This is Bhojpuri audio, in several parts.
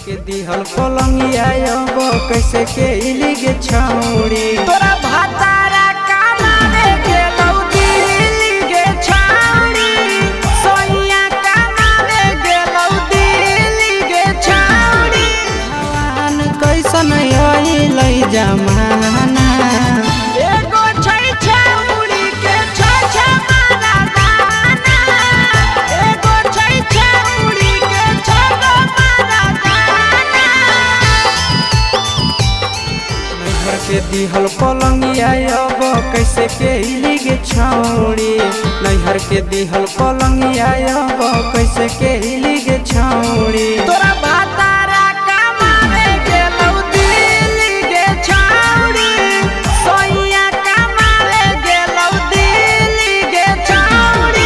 के दिहल पलंगिया अब कैसे के इलिगे छौड़ी तोरा भातारा कामावे गेलौ दिल्ली गे छौड़ी सोइया कामावे गेलौ दिल्ली गे छौड़ी भगवान कैसन अइलै जमाना एगो छै छौड़ी के छ मारा दाना एगो छै छौड़ी के छ मारा दाना नैहर के दिहल पलंगिया अब कैसे के इलिगे छौड़ी नैहर के दिहल पलंगिया अब कैसे के इलिगे छौड़ी तोरा भातारा कामावे गेलौ दिल्ली गे छौड़ी सोइया कामावे गेलौ दिल्ली गे छौड़ी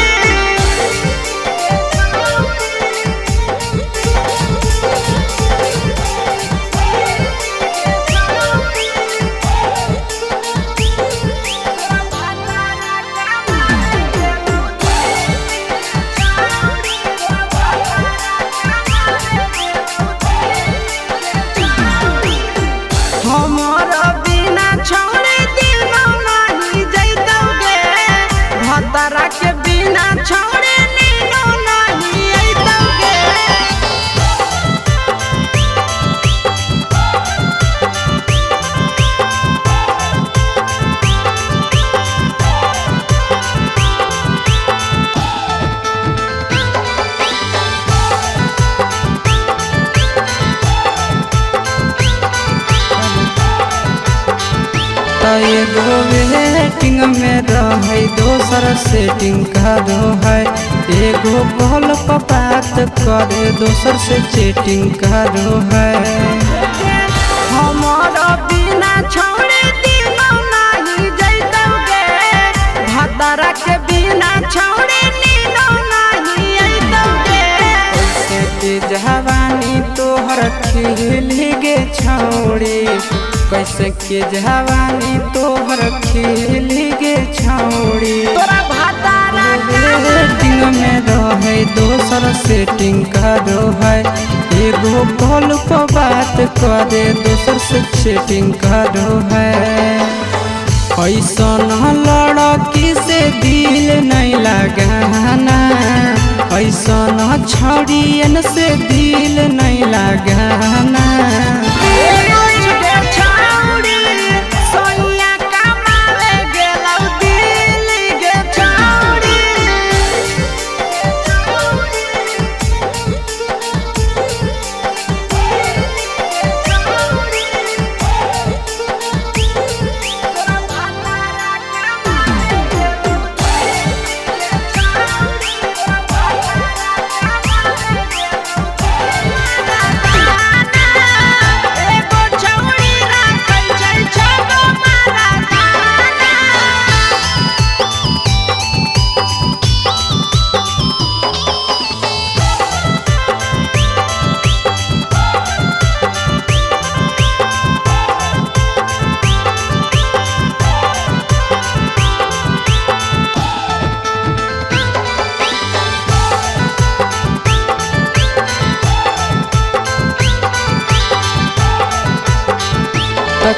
हमर बिना छौड़े दिनो नहीं जैतौगे भतरा के बिना छौड़े नीनो नहीं अइतौगे एगो वेटिंग में रहे दोसर सेटिंग करो है एगो कॉल पर बात करे दोसर से चैटिंग करो है हमर बिना छौड़े दिनो नहीं जैतौगे भतरा के बिना छौड़े नीनो नहीं अइतौगे कैसे के जवानी तोहर खिली छौड़ी कैसे के जवानी तोहर खिली गे छौड़ी तोरा भातारा वेटिंग में रहे दोसर सेटिंग करो है एगो कॉल पर बात करे दोसर से चैटिंग करो है ऐसन लड़की से दिल नहीं लगाना ऐसन छौड़ियन से दिल नहीं लगाना छौड़ी सोइया कामावे गेलौ दिल्ली गे छौड़ी एगो छौड़ी राखै छै छगो मारा दाना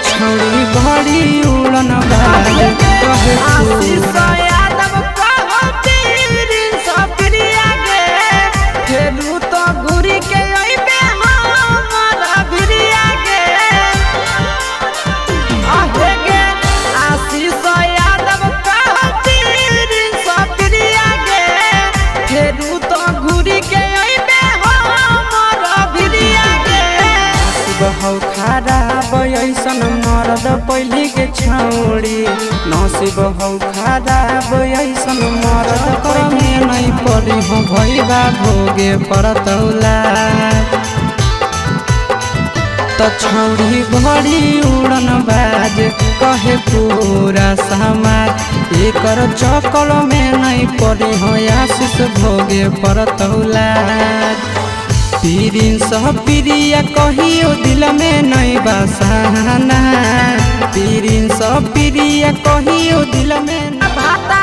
छौड़ी बड़ी उड़न बाज कहे आशीष यादव कहो पीरी सप्रिया गे फेरू तो घुरी के अइबे हमरा भिरिया गे आहे गे आशीष यादव कहो पीरी सप्रिया गे फेरू तो घुरी के अइबे हमरा भिरिया गे बहु खराब ऐसन मरद पहली के छौड़ी नसीब हौ खराब ऐसन मरद पहले नहीं पड़ी हो भैया भोगे परतौला तो छौड़ी बड़ी उड़न बाज कहे पूरा समाज एकर चक्कर में नहीं पड़ी हो आशीष भोगे परतौला पीरिन सह प्रिया कहियो दिल में नहीं बसाना पीरिन सह प्रिया कहियो दिल में भाता